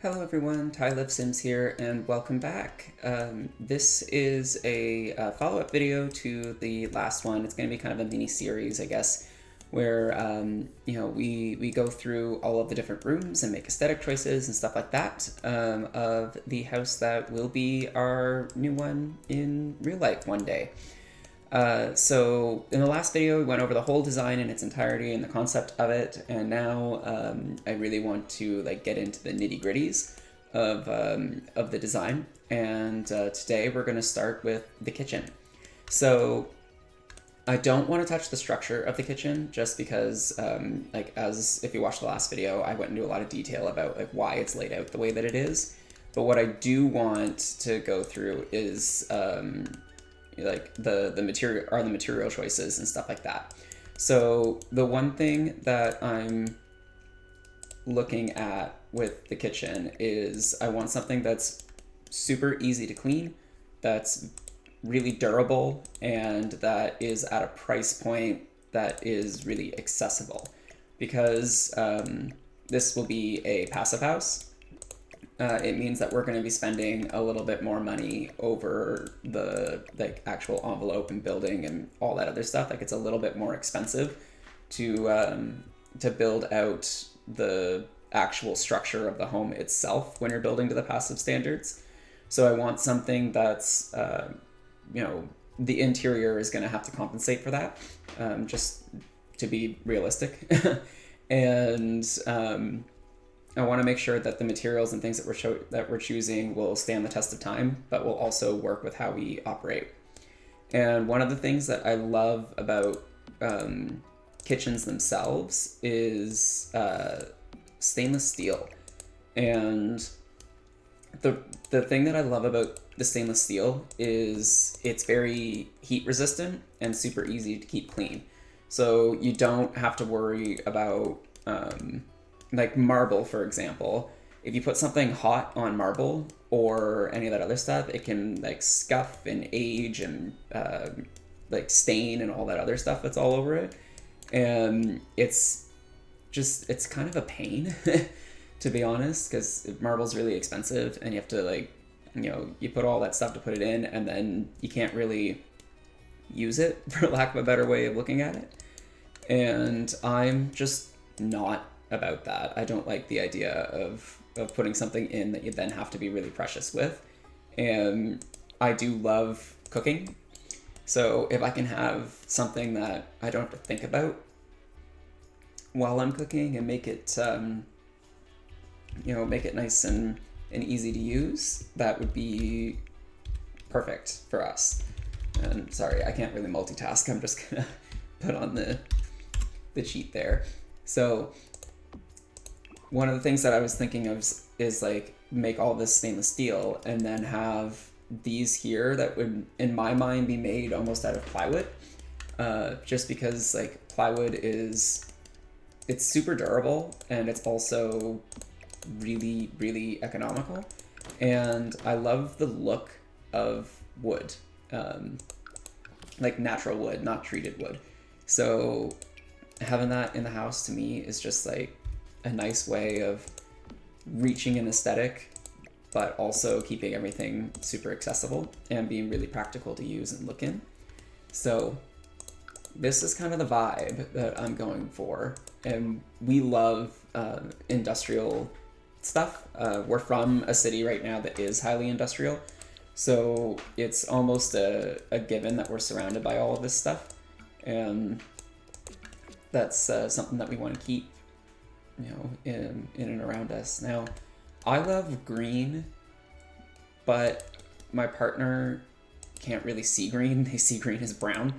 Hello everyone, tylovsims here, and welcome back. This is a follow-up video to the last one. It's going to be kind of a mini-series, I guess, where we go through all of the different rooms and make aesthetic choices and stuff like that of the house that will be our new one in real life one day. So in the last video, we went over the whole design in its entirety and the concept of it, and now I really want to get into the nitty-gritties of the design. And today we're going to start with the kitchen. So I don't want to touch the structure of the kitchen just because, as if you watched the last video, I went into a lot of detail about why it's laid out the way that it is. But what I do want to go through is the material choices and stuff like that. So the one thing that I'm looking at with the kitchen is I want something that's super easy to clean, that's really durable, and that is at a price point that is really accessible, because this will be a passive house. It means that we're going to be spending a little bit more money over the actual envelope and building and all that other stuff. It's a little bit more expensive to build out the actual structure of the home itself when you're building to the passive standards. So I want something that's the interior is going to have to compensate for that, just to be realistic. And I want to make sure that the materials and things that we're choosing will stand the test of time, but will also work with how we operate. And one of the things that I love about kitchens themselves is stainless steel. And the thing that I love about the stainless steel is it's very heat resistant and super easy to keep clean. So you don't have to worry about marble, for example. If you put something hot on marble or any of that other stuff, it can scuff and age and stain and all that other stuff that's all over it. And it's kind of a pain to be honest, because marble's really expensive and you have to you put all that stuff to put it in, and then you can't really use it, for lack of a better way of looking at it. And I'm just not about that. I don't like the idea of putting something in that you then have to be really precious with. And I do love cooking. So if I can have something that I don't have to think about while I'm cooking and make it nice and easy to use, that would be perfect for us. And sorry, I can't really multitask. I'm just gonna put on the cheat there. So one of the things that I was thinking of is make all this stainless steel and then have these here that would, in my mind, be made almost out of plywood. Just because plywood it's super durable, and it's also really, really economical. And I love the look of wood, natural wood, not treated wood. So having that in the house to me is just a nice way of reaching an aesthetic, but also keeping everything super accessible and being really practical to use and look in. So this is kind of the vibe that I'm going for. And we love industrial stuff. We're from a city right now that is highly industrial. So it's almost a given that we're surrounded by all of this stuff. And that's something that we want to keep in and around us. Now, I love green, but my partner can't really see green. They see green as brown.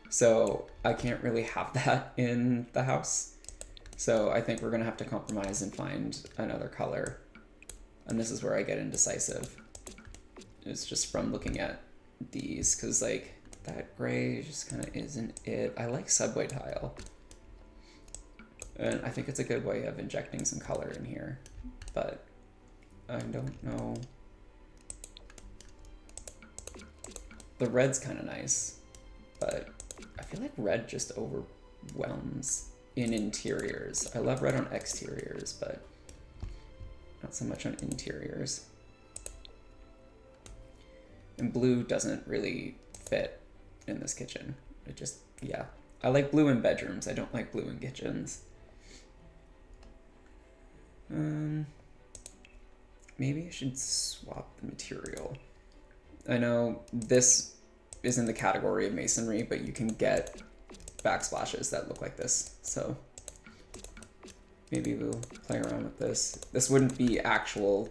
So I can't really have that in the house. So I think we're gonna have to compromise and find another color. And this is where I get indecisive. It's just from looking at these, because that gray just kind of isn't it. I like subway tile. And I think it's a good way of injecting some color in here, but I don't know. The red's kind of nice, but I feel like red just overwhelms in interiors. I love red on exteriors, but not so much on interiors. And blue doesn't really fit in this kitchen. It just, yeah. I like blue in bedrooms. I don't like blue in kitchens. Maybe I should swap the material. I know this is in the category of masonry, but you can get backsplashes that look like this. So maybe we'll play around with this. This wouldn't be actual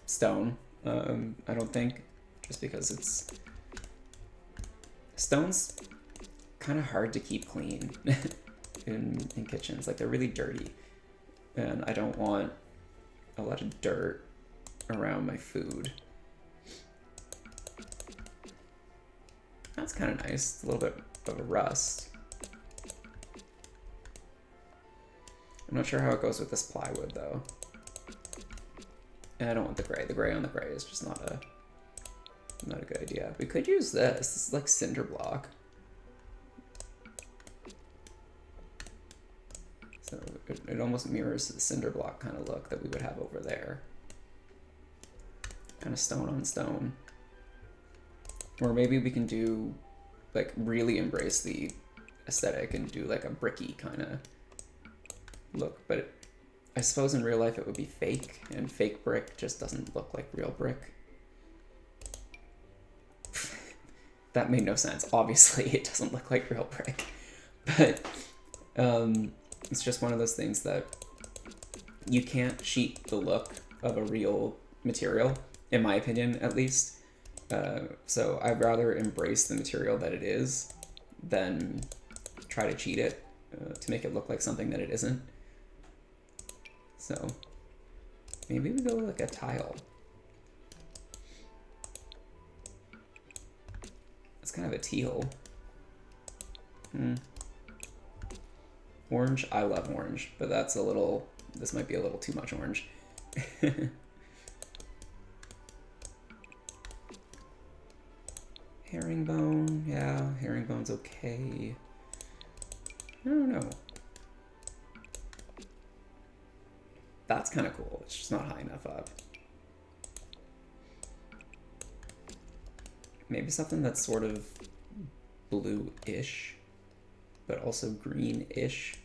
stone, I don't think, just because it's... Stone's kind of hard to keep clean in kitchens. Like, they're really dirty. And I don't want a lot of dirt around my food. That's kind of nice. It's a little bit of a rust. I'm not sure how it goes with this plywood, though. And I don't want the gray. The gray on the gray is just not a good idea. We could use this. This is like cinder block. So it almost mirrors the cinder block kind of look that we would have over there. Kind of stone on stone. Or maybe we can do, like, really embrace the aesthetic and do like a bricky kind of look. But I suppose in real life it would be fake, and fake brick just doesn't look like real brick. That made no sense. Obviously it doesn't look like real brick. But it's just one of those things that you can't cheat the look of a real material, in my opinion, at least. So I'd rather embrace the material that it is than try to cheat it to make it look like something that it isn't. So maybe we go with like a tile. It's kind of a teal. Orange, I love orange, but that's a little, this might be a little too much orange. Herringbone, yeah, herringbone's okay. I don't know. That's kind of cool. It's just not high enough up. Maybe something that's sort of blue-ish, but also green-ish.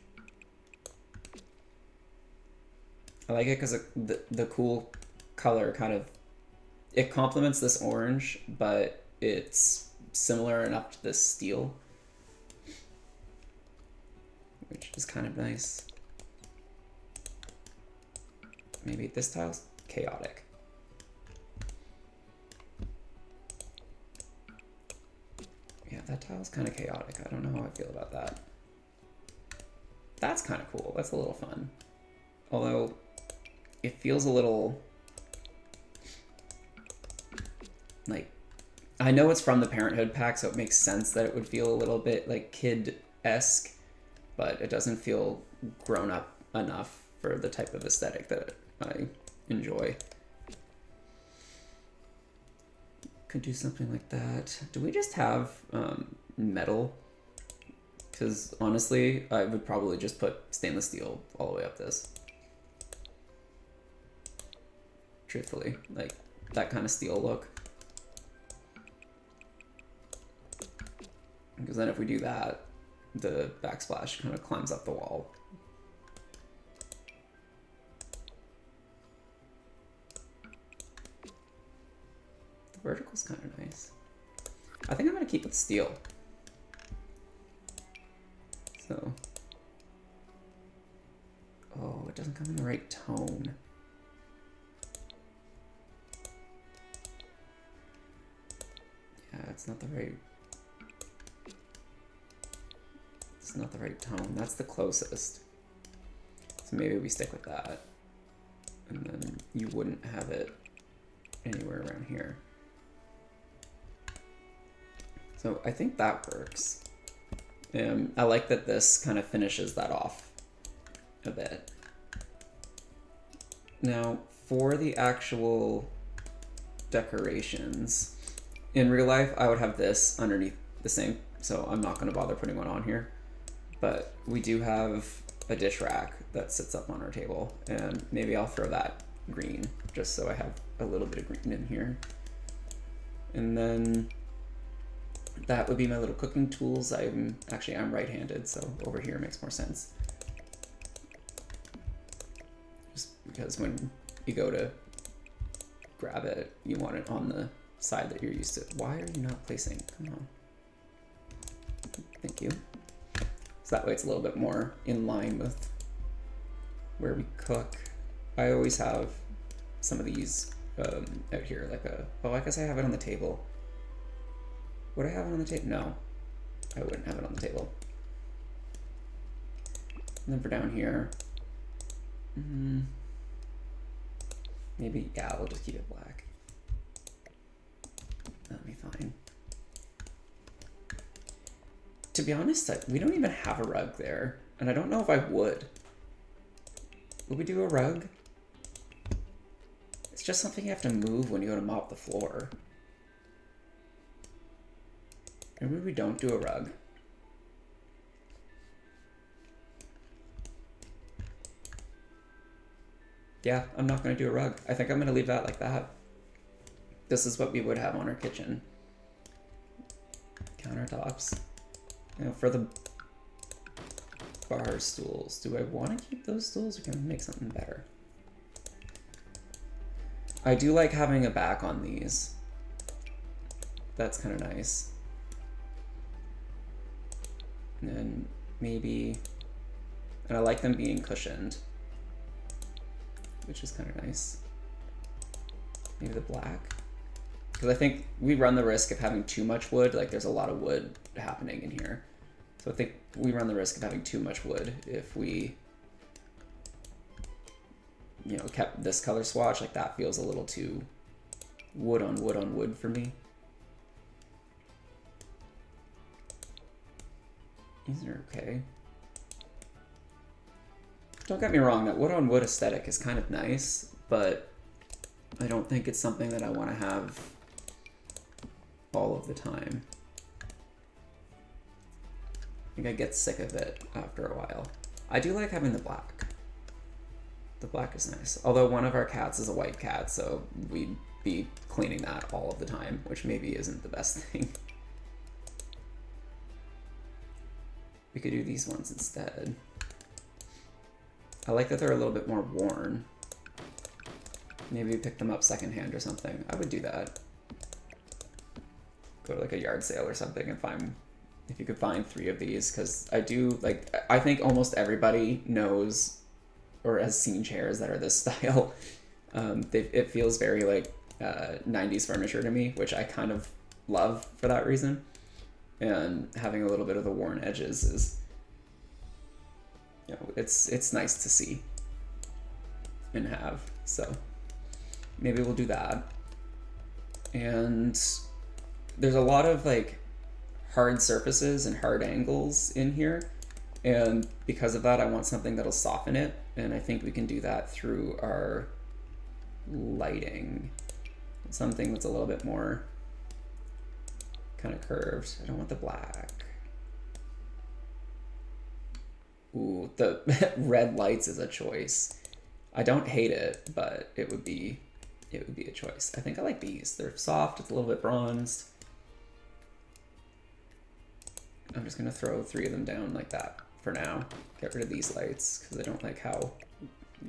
I like it because the cool color kind of, it complements this orange, but it's similar enough to this steel, which is kind of nice. Maybe this tile's chaotic. Yeah, that tile's kind of chaotic. I don't know how I feel about that. That's kind of cool. That's a little fun. Although, it feels a little... like... I know it's from the Parenthood pack, so it makes sense that it would feel a little bit like kid-esque, but it doesn't feel grown-up enough for the type of aesthetic that I enjoy. Could do something like that. Do we just have metal? Because honestly, I would probably just put stainless steel all the way up this. Truthfully, like that kind of steel look. Because then if we do that, the backsplash kind of climbs up the wall. The vertical's kind of nice. I think I'm going to keep it steel. So. Oh, it doesn't come in the right tone. Yeah, it's not the right... It's not the right tone. That's the closest. So maybe we stick with that. And then you wouldn't have it anywhere around here. So I think that works. I like that this kind of finishes that off a bit. Now, for the actual decorations, in real life, I would have this underneath the sink, so I'm not going to bother putting one on here. But we do have a dish rack that sits up on our table, and maybe I'll throw that green, just so I have a little bit of green in here. And then that would be my little cooking tools. I'm right-handed, so over here makes more sense. Just because when you go to grab it, you want it on the side that you're used to. Why are you not placing? Come on. Thank you. So that way it's a little bit more in line with where we cook. I always have some of these out here, like oh, I guess I have it on the table. Would I have it on the table? No, I wouldn't have it on the table. And then for down here, maybe, yeah, we'll just keep it black. That'll be fine. To be honest, we don't even have a rug there, and I don't know if I would. Would we do a rug? It's just something you have to move when you go to mop the floor. Maybe we don't do a rug. Yeah, I'm not going to do a rug. I think I'm going to leave that like that. This is what we would have on our kitchen. Countertops. Now for the bar stools, do I want to keep those stools or can I make something better? I do like having a back on these. That's kind of nice. And then maybe, and I like them being cushioned, which is kind of nice. Maybe the black. Because I think we run the risk of having too much wood. Like there's a lot of wood happening in here. So I think we run the risk of having too much wood if we, you know, kept this color swatch. Like that feels a little too wood on wood on wood for me. These are okay. Don't get me wrong, that wood on wood aesthetic is kind of nice, but I don't think it's something that I want to have all of the time. I think I get sick of it after a while. I do like having the black. The black is nice. Although one of our cats is a white cat, so we'd be cleaning that all of the time, which maybe isn't the best thing. We could do these ones instead. I like that they're a little bit more worn. Maybe pick them up secondhand or something. I would do that. Go to like a yard sale or something and find, if you could find 3 of these, because I do, like, I think almost everybody knows or has seen chairs that are this style. It feels very like 90s furniture to me, which I kind of love for that reason. And having a little bit of the worn edges is, you know, it's nice to see and have. So maybe we'll do that. And there's a lot of like hard surfaces and hard angles in here. And because of that, I want something that'll soften it. And I think we can do that through our lighting. Something that's a little bit more kind of curved. I don't want the black. Ooh, the red lights is a choice. I don't hate it, but it would be a choice. I think I like these. They're soft, it's a little bit bronzed. I'm just gonna throw 3 of them down like that for now. Get rid of these lights because I don't like how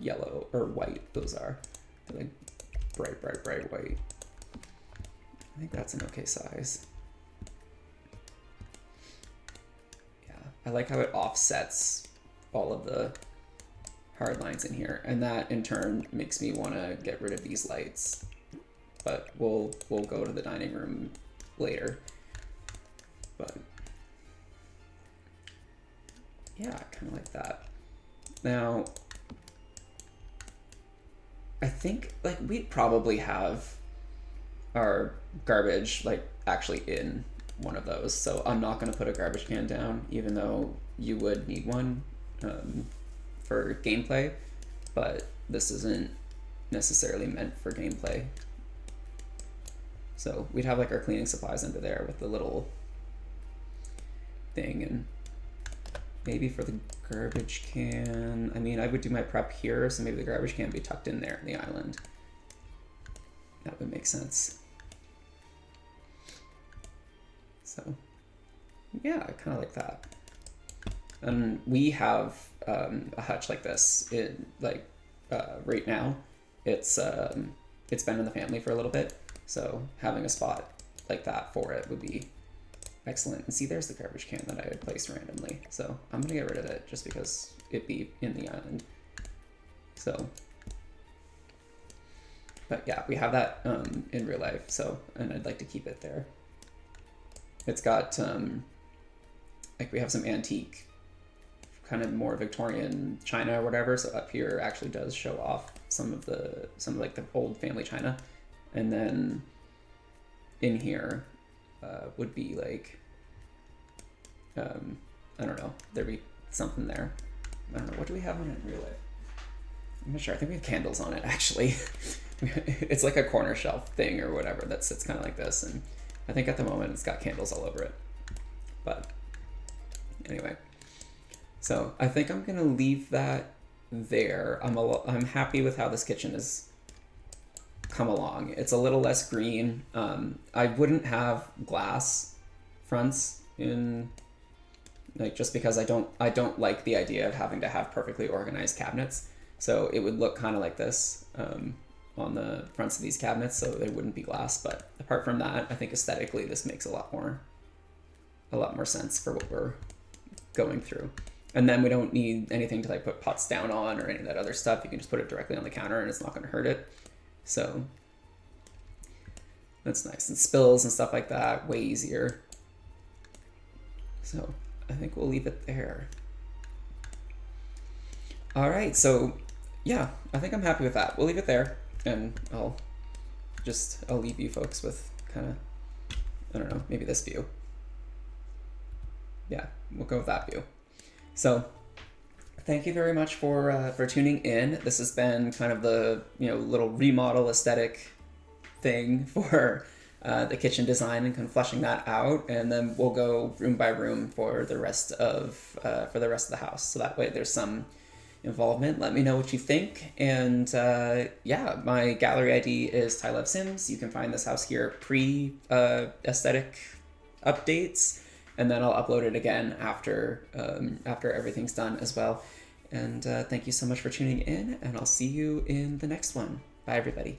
yellow or white those are. They're like bright, bright, bright white. I think that's an okay size. Yeah, I like how it offsets all of the hard lines in here, and that in turn makes me want to get rid of these lights. But we'll go to the dining room later. But yeah, I kind of like that. Now, I think like we'd probably have our garbage like actually in one of those, so I'm not going to put a garbage can down, even though you would need one for gameplay, but this isn't necessarily meant for gameplay. So we'd have like our cleaning supplies under there with the little thing, and maybe for the garbage can, I mean, I would do my prep here, so maybe the garbage can be tucked in there in the island. That would make sense. So, yeah, I kind of like that. And we have a hutch like this. Right now, it's been in the family for a little bit, so having a spot like that for it would be excellent. And see, there's the garbage can that I had placed randomly. So I'm gonna get rid of it just because it'd be in the island. So, but yeah, we have that in real life. So, and I'd like to keep it there. It's got like we have some antique, kind of more Victorian china or whatever. So up here actually does show off some of like the old family china, and then in here would be like, I don't know, there'd be something there. I don't know, what do we have on it in real life? I'm not sure. I think we have candles on it, actually. It's like a corner shelf thing or whatever that sits kind of like this, and I think at the moment it's got candles all over it. But anyway, so I think I'm gonna leave that there. I'm happy with how this kitchen has come along. It's a little less green. I wouldn't have glass fronts in, like, just because I don't like the idea of having to have perfectly organized cabinets. So it would look kind of like this on the fronts of these cabinets, so they wouldn't be glass. But apart from that, I think aesthetically this makes a lot more sense for what we're going through. And then we don't need anything to like put pots down on or any of that other stuff. You can just put it directly on the counter and it's not going to hurt it. So that's nice. And spills and stuff like that, way easier. So I think we'll leave it there. All right, so yeah, I think I'm happy with that. We'll leave it there, and I'll leave you folks with kind of, I don't know, maybe this view. Yeah, we'll go with that view. So thank you very much for tuning in. This has been kind of the, little remodel aesthetic thing for the kitchen design and kind of fleshing that out, and then we'll go room by room for the rest of the house. So that way there's some involvement. Let me know what you think. And yeah, my gallery ID is tylovsims. You can find this house here pre aesthetic updates, and then I'll upload it again after everything's done as well. And thank you so much for tuning in, and I'll see you in the next one. Bye, everybody.